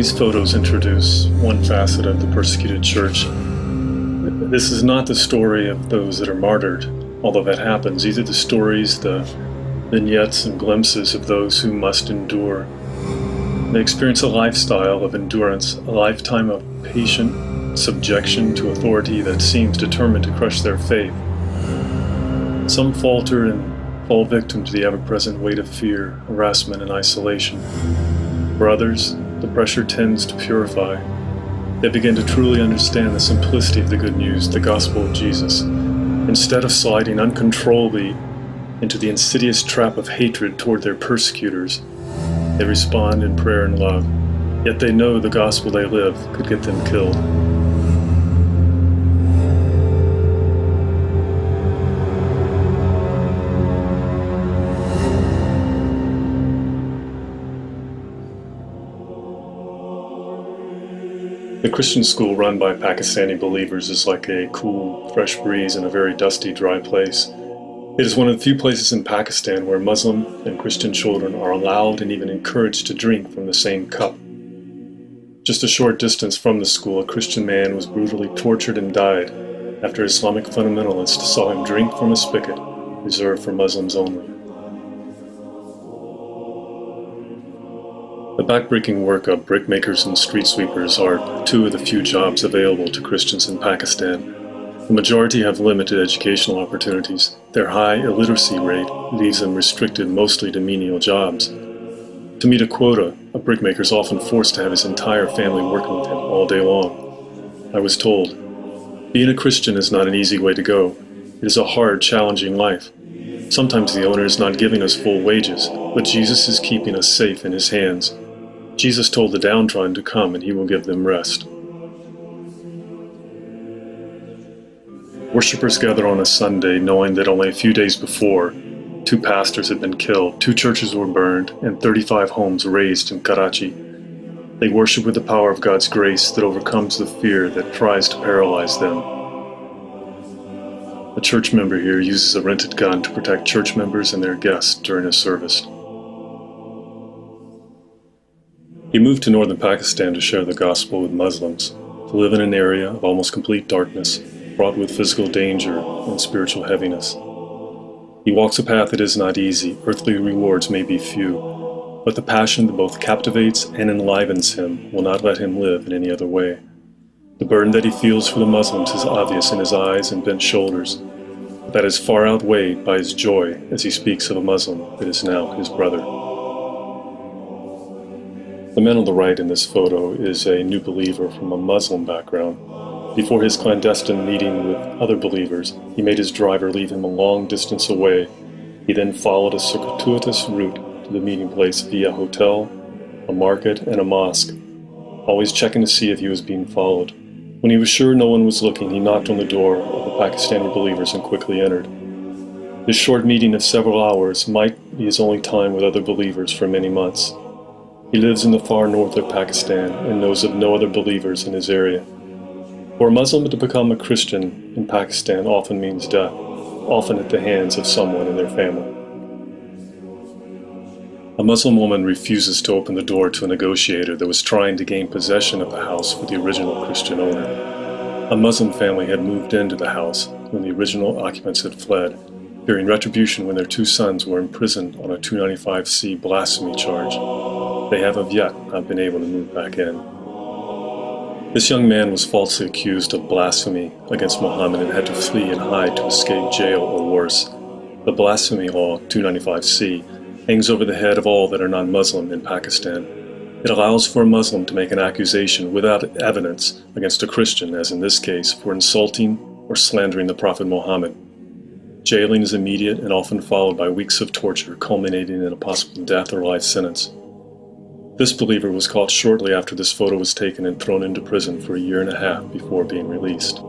These photos introduce one facet of the persecuted church. This is not the story of those that are martyred, although that happens. These are the stories, the vignettes and glimpses of those who must endure. They experience a lifestyle of endurance, a lifetime of patient subjection to authority that seems determined to crush their faith. Some falter and fall victim to the ever-present weight of fear, harassment, and isolation. For others, the pressure tends to purify. They begin to truly understand the simplicity of the good news, the gospel of Jesus. Instead of sliding uncontrollably into the insidious trap of hatred toward their persecutors, they respond in prayer and love. Yet they know the gospel they live could get them killed. The Christian school run by Pakistani believers is like a cool, fresh breeze in a very dusty, dry place. It is one of the few places in Pakistan where Muslim and Christian children are allowed and even encouraged to drink from the same cup. Just a short distance from the school, a Christian man was brutally tortured and died after Islamic fundamentalists saw him drink from a spigot reserved for Muslims only. The backbreaking work of brickmakers and street sweepers are two of the few jobs available to Christians in Pakistan. The majority have limited educational opportunities. Their high illiteracy rate leaves them restricted mostly to menial jobs. To meet a quota, a brickmaker is often forced to have his entire family working with him all day long. I was told, being a Christian is not an easy way to go. It is a hard, challenging life. Sometimes the owner is not giving us full wages, but Jesus is keeping us safe in his hands. Jesus told the downtrodden to come and he will give them rest. Worshippers gather on a Sunday knowing that only a few days before, 2 pastors had been killed, 2 churches were burned, and 35 homes razed in Karachi. They worship with the power of God's grace that overcomes the fear that tries to paralyze them. A church member here uses a rented gun to protect church members and their guests during a service. He moved to northern Pakistan to share the gospel with Muslims, to live in an area of almost complete darkness, fraught with physical danger and spiritual heaviness. He walks a path that is not easy. Earthly rewards may be few, but the passion that both captivates and enlivens him will not let him live in any other way. The burden that he feels for the Muslims is obvious in his eyes and bent shoulders, but that is far outweighed by his joy as he speaks of a Muslim that is now his brother. The man on the right in this photo is a new believer from a Muslim background. Before his clandestine meeting with other believers, he made his driver leave him a long distance away. He then followed a circuitous route to the meeting place via a hotel, a market, and a mosque, always checking to see if he was being followed. When he was sure no one was looking, he knocked on the door of the Pakistani believers and quickly entered. This short meeting of several hours might be his only time with other believers for many months. He lives in the far north of Pakistan and knows of no other believers in his area. For a Muslim to become a Christian in Pakistan often means death, often at the hands of someone in their family. A Muslim woman refuses to open the door to a negotiator that was trying to gain possession of the house for the original Christian owner. A Muslim family had moved into the house when the original occupants had fled, fearing retribution when their 2 sons were imprisoned on a 295C blasphemy charge. They have as yet not been able to move back in. This young man was falsely accused of blasphemy against Muhammad and had to flee and hide to escape jail or worse. The blasphemy law, 295C, hangs over the head of all that are non-Muslim in Pakistan. It allows for a Muslim to make an accusation without evidence against a Christian, as in this case, for insulting or slandering the Prophet Muhammad. Jailing is immediate and often followed by weeks of torture, culminating in a possible death or life sentence. This believer was caught shortly after this photo was taken and thrown into prison for a year and a half before being released.